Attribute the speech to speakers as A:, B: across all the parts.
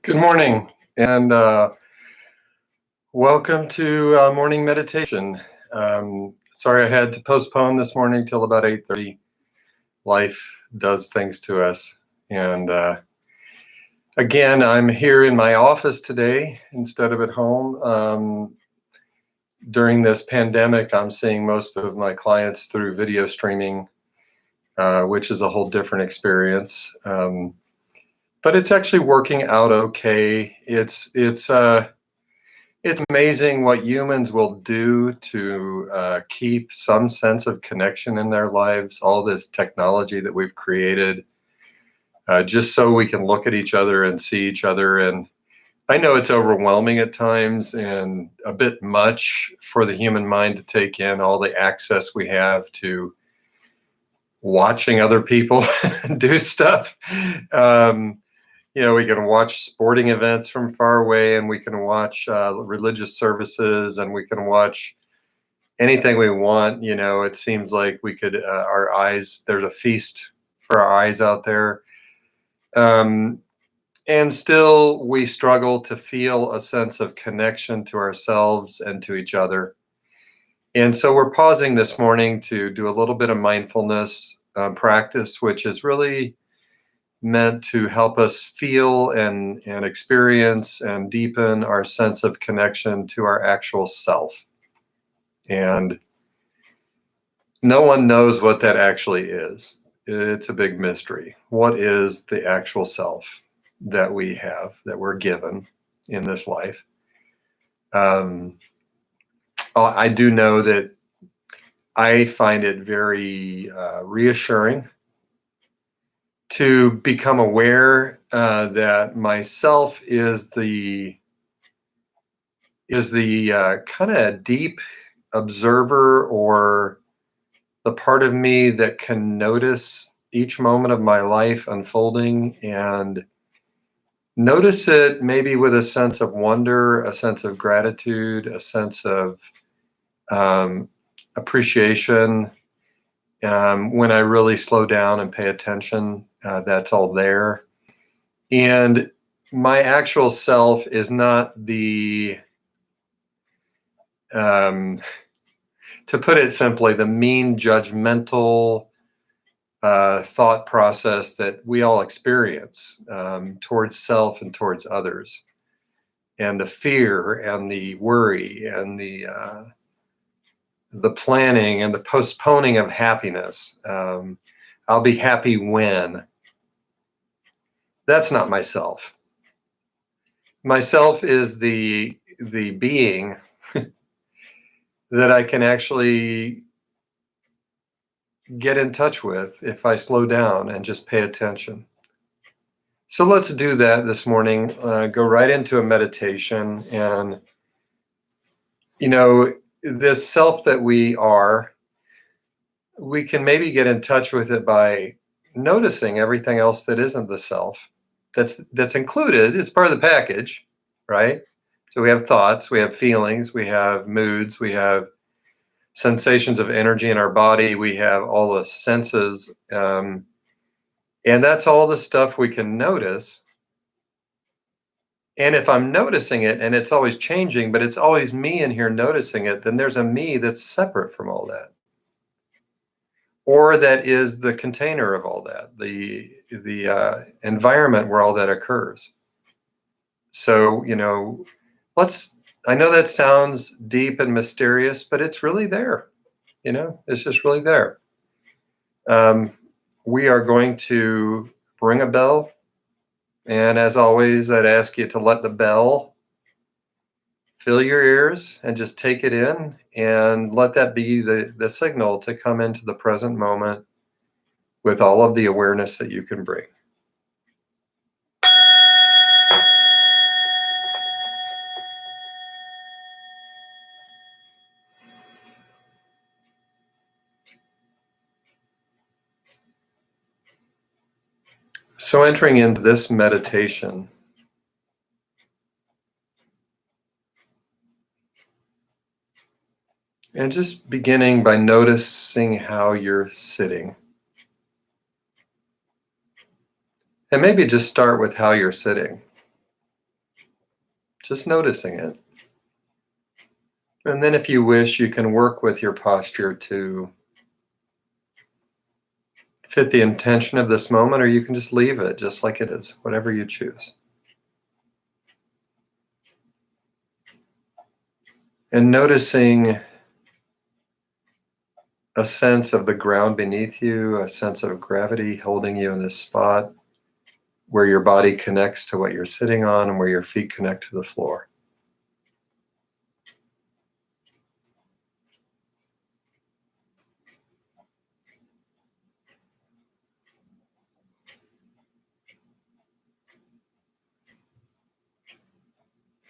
A: Good morning, and welcome to morning meditation. Sorry I had to postpone this morning till about 8:30. Life does things to us. And again, I'm here in my office today instead of at home. During this pandemic, I'm seeing most of my clients through video streaming, which is a whole different experience. But it's actually working out okay. It's amazing what humans will do to keep some sense of connection in their lives. All this technology that we've created, just so we can look at each other and see each other. And I know it's overwhelming at times and a bit much for the human mind to take in all the access we have to watching other people do stuff. We can watch sporting events from far away, and we can watch religious services, and we can watch anything we want. It seems like we could, our eyes, there's a feast for our eyes out there. And still, we struggle to feel a sense of connection to ourselves and to each other. And so we're pausing this morning to do a little bit of mindfulness practice, which is really meant to help us feel and experience and deepen our sense of connection to our actual self. And no one knows what that actually is. It's a big mystery. What is the actual self that we have, that we're given in this life? I do know that I find it very reassuring to become aware that myself is the kind of deep observer, or the part of me that can notice each moment of my life unfolding and notice it maybe with a sense of wonder, a sense of gratitude, a sense of appreciation. When I really slow down and pay attention, that's all there. And my actual self is not to put it simply, the mean, judgmental thought process that we all experience towards self and towards others, and the fear and the worry and the planning and the postponing of happiness. I'll be happy when. That's not myself. Myself is the being that I can actually get in touch with if I slow down and just pay attention. So let's do that this morning. Go right into a meditation. And, this self that we are, we can maybe get in touch with it by noticing everything else that isn't the self that's included. It's part of the package, right? So we have thoughts, we have feelings, we have moods, we have sensations of energy in our body, we have all the senses, and that's all the stuff we can notice. And if I'm noticing it and it's always changing, but it's always me in here noticing it, then there's a me that's separate from all that, or that is the container of all that, the environment where all that occurs. So, I know that sounds deep and mysterious, but it's really there. It's just really there. We are going to ring a bell. And as always, I'd ask you to let the bell fill your ears and just take it in, and let that be the signal to come into the present moment with all of the awareness that you can bring. So entering into this meditation, and just beginning by noticing how you're sitting. And maybe just start with how you're sitting, just noticing it. And then if you wish, you can work with your posture to fit the intention of this moment, or you can just leave it just like it is, whatever you choose. And noticing a sense of the ground beneath you, a sense of gravity holding you in this spot where your body connects to what you're sitting on and where your feet connect to the floor.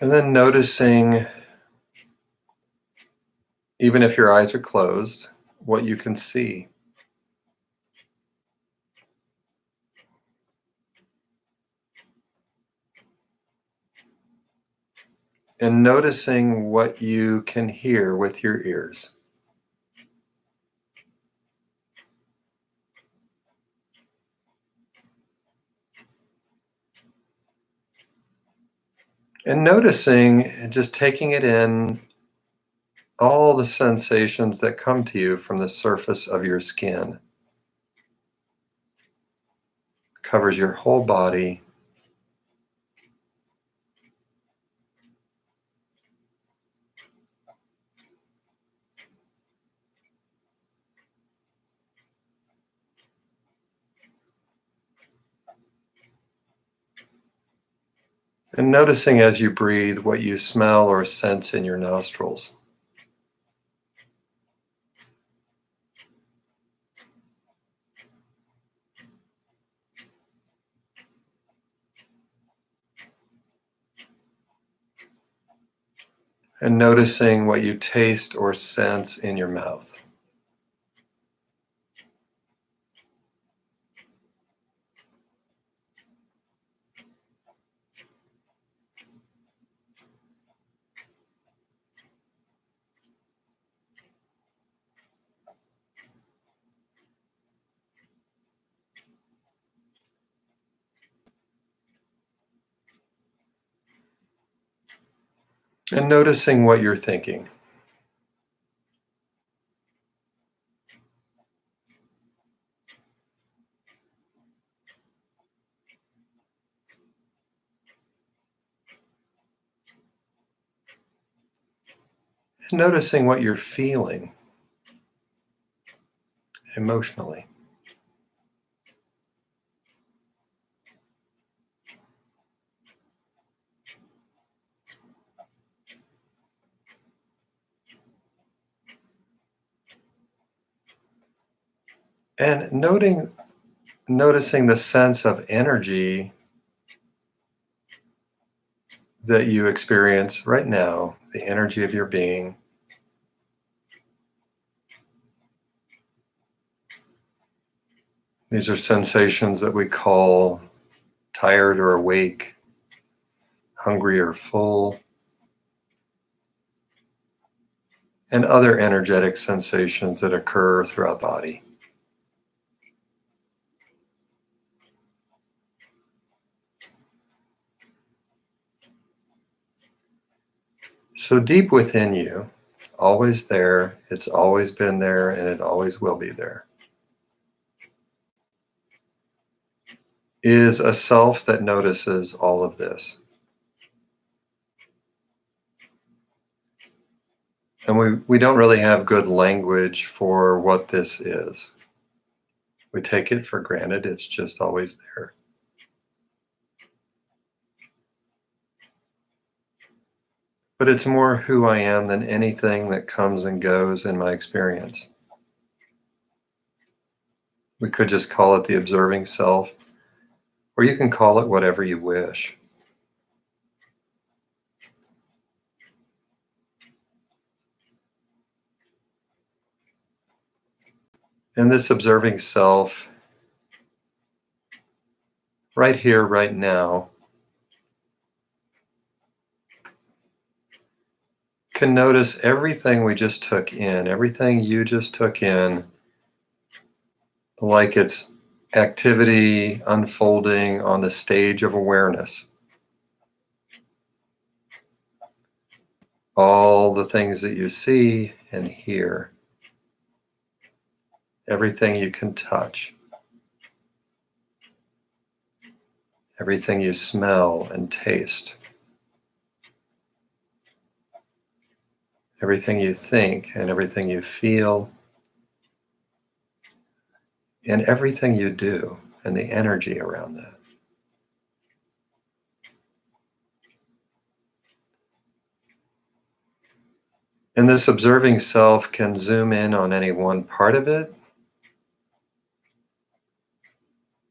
A: And then noticing, even if your eyes are closed, what you can see. And noticing what you can hear with your ears. And noticing and just taking it in, all the sensations that come to you from the surface of your skin. Covers your whole body. And noticing as you breathe what you smell or sense in your nostrils. And noticing what you taste or sense in your mouth. And noticing what you're thinking. And noticing what you're feeling emotionally. And noticing the sense of energy that you experience right now, the energy of your being. These are sensations that we call tired or awake, hungry or full, and other energetic sensations that occur throughout the body. So deep within you, always there, it's always been there, and it always will be there, is a self that notices all of this. And we don't really have good language for what this is. We take it for granted, it's just always there. But it's more who I am than anything that comes and goes in my experience. We could just call it the observing self, or you can call it whatever you wish. And this observing self, right here, right now, can notice everything we just took in, everything you just took in, like it's activity unfolding on the stage of awareness. All the things that you see and hear, everything you can touch, everything you smell and taste, everything you think and everything you feel, and everything you do, and the energy around that. And this observing self can zoom in on any one part of it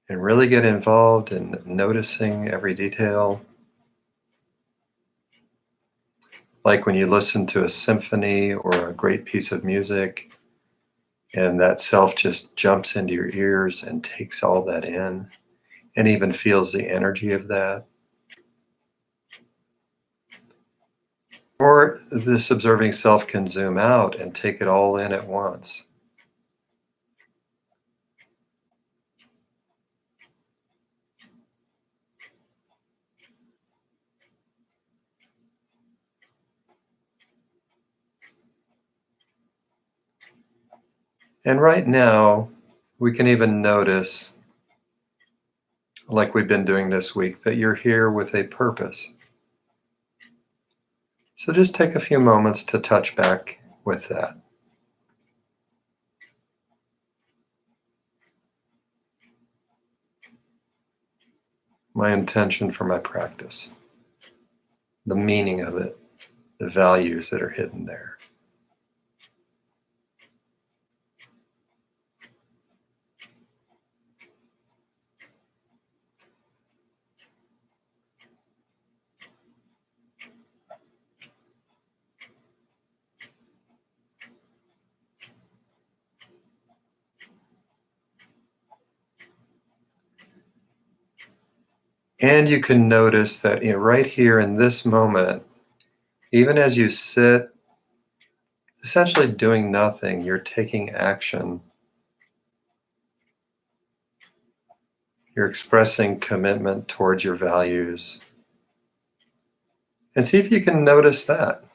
A: and really get involved in noticing every detail. Like when you listen to a symphony or a great piece of music, and that self just jumps into your ears and takes all that in and even feels the energy of that. Or this observing self can zoom out and take it all in at once. And right now, we can even notice, like we've been doing this week, that you're here with a purpose. So just take a few moments to touch back with that. My intention for my practice, the meaning of it, the values that are hidden there. And you can notice that right here in this moment, even as you sit, essentially doing nothing, you're taking action. You're expressing commitment towards your values. And see if you can notice that.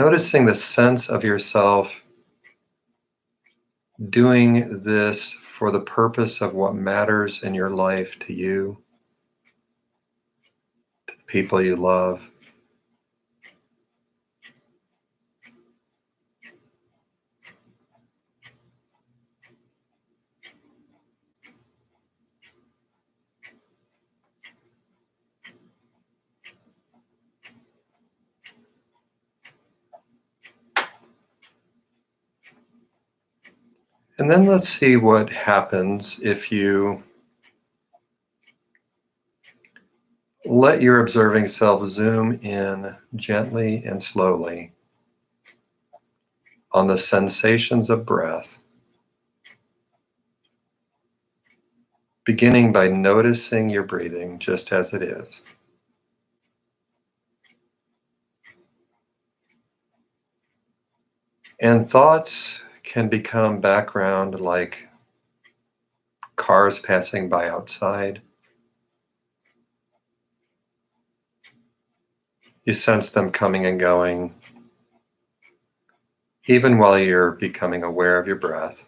A: Noticing the sense of yourself doing this for the purpose of what matters in your life to you, to the people you love. And then let's see what happens if you let your observing self zoom in gently and slowly on the sensations of breath, beginning by noticing your breathing just as it is. And thoughts can become background like cars passing by outside. You sense them coming and going, even while you're becoming aware of your breath.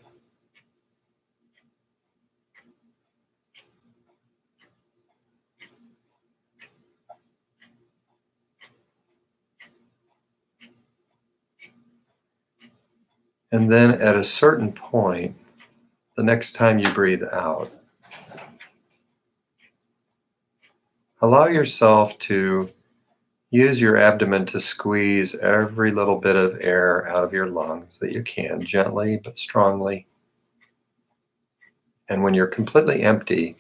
A: And then at a certain point, the next time you breathe out, allow yourself to use your abdomen to squeeze every little bit of air out of your lungs that you can, gently but strongly. And when you're completely empty,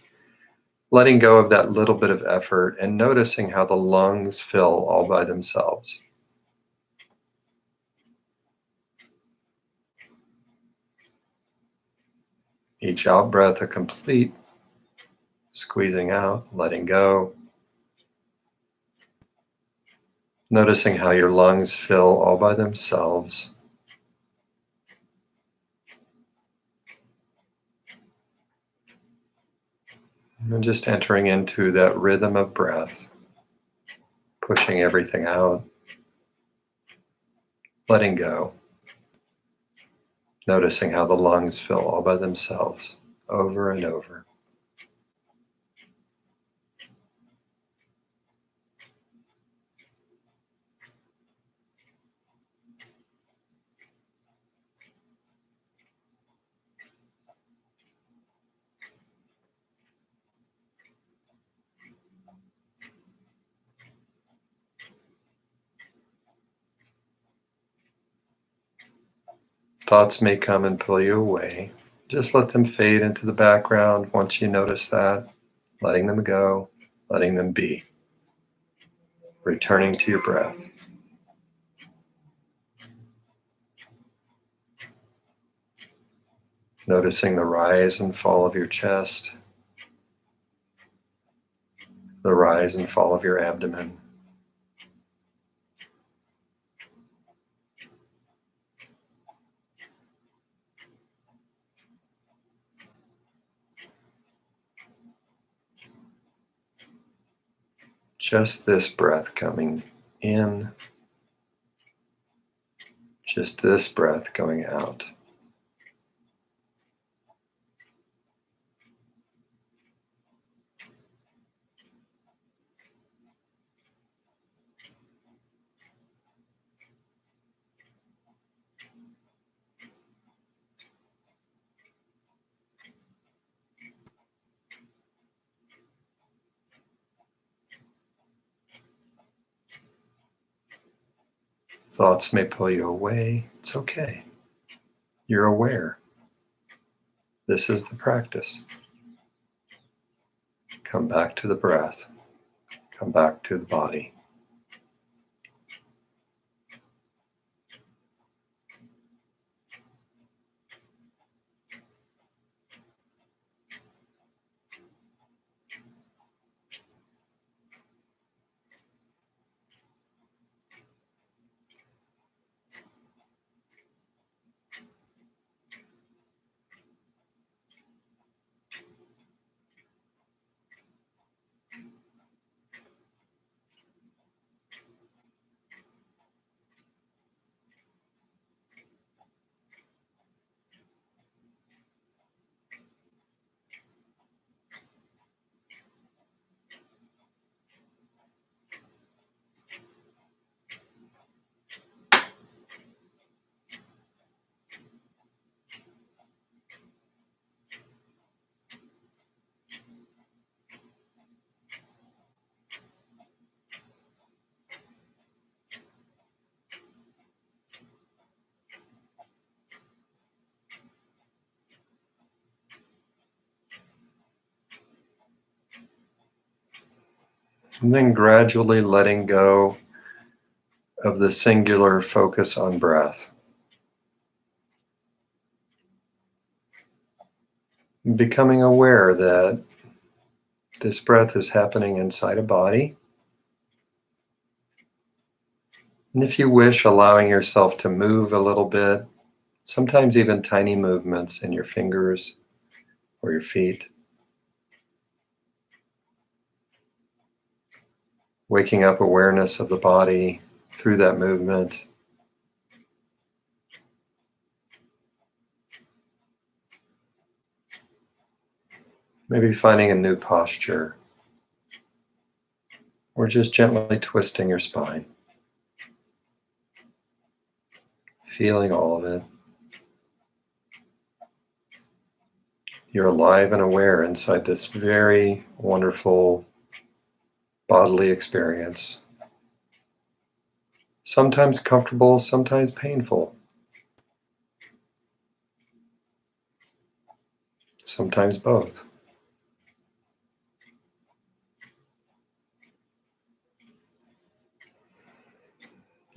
A: letting go of that little bit of effort and noticing how the lungs fill all by themselves. Each out breath a complete squeezing out, letting go. Noticing how your lungs fill all by themselves. And just entering into that rhythm of breath, pushing everything out, letting go, noticing how the lungs fill all by themselves over and over. Thoughts may come and pull you away. Just let them fade into the background once you notice that, letting them go, letting them be, returning to your breath. Noticing the rise and fall of your chest, the rise and fall of your abdomen. Just this breath coming in, just this breath going out. Thoughts may pull you away. It's okay. You're aware. This is the practice. Come back to the breath. Come back to the body. And then gradually letting go of the singular focus on breath. Becoming aware that this breath is happening inside a body. And if you wish, allowing yourself to move a little bit, sometimes even tiny movements in your fingers or your feet. Waking up awareness of the body through that movement. Maybe finding a new posture or just gently twisting your spine. Feeling all of it. You're alive and aware inside this very wonderful bodily experience. Sometimes comfortable, sometimes painful. Sometimes both.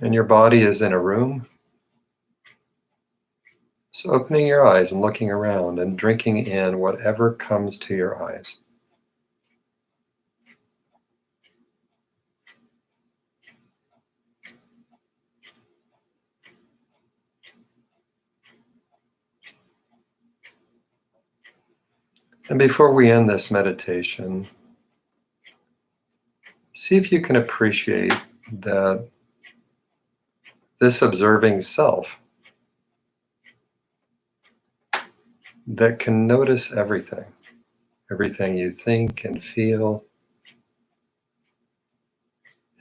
A: And your body is in a room. So opening your eyes and looking around and drinking in whatever comes to your eyes. And before we end this meditation, see if you can appreciate that this observing self that can notice everything you think and feel,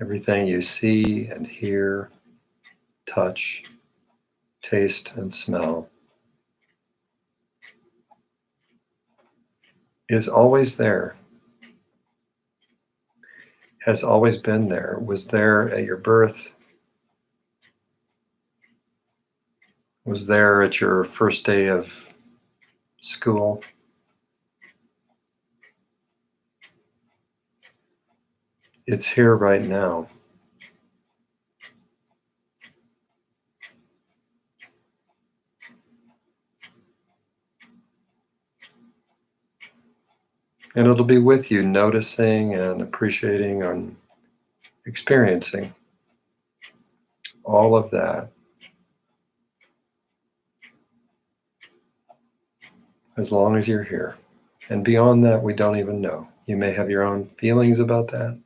A: everything you see and hear, touch, taste, and smell, is always there, has always been there, was there at your birth, was there at your first day of school. It's here right now. And it'll be with you, noticing and appreciating and experiencing all of that as long as you're here. And beyond that, we don't even know. You may have your own feelings about that.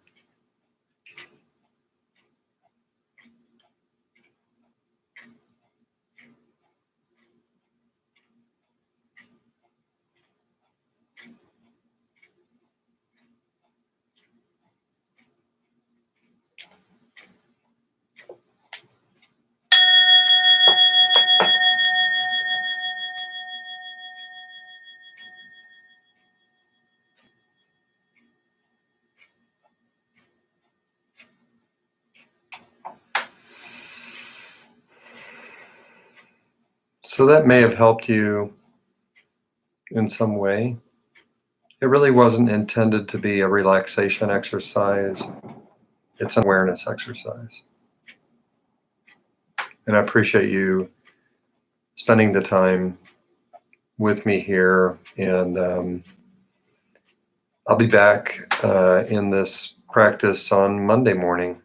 A: So that may have helped you in some way. It really wasn't intended to be a relaxation exercise. It's an awareness exercise. And I appreciate you spending the time with me here. And I'll be back in this practice on Monday morning.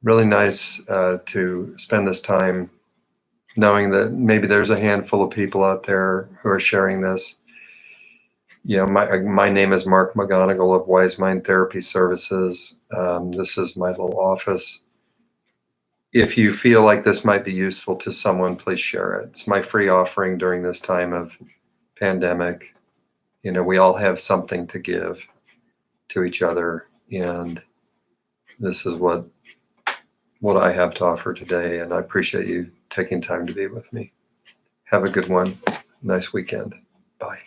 A: Really nice to spend this time knowing that maybe there's a handful of people out there who are sharing this. You know, my name is Mark McGonigal of Wise Mind Therapy Services. This is my little office. If you feel like this might be useful to someone, please share it. It's my free offering during this time of pandemic. You know, we all have something to give to each other, and this is what I have to offer today, and I appreciate you taking time to be with me. Have a good one. Nice weekend. Bye.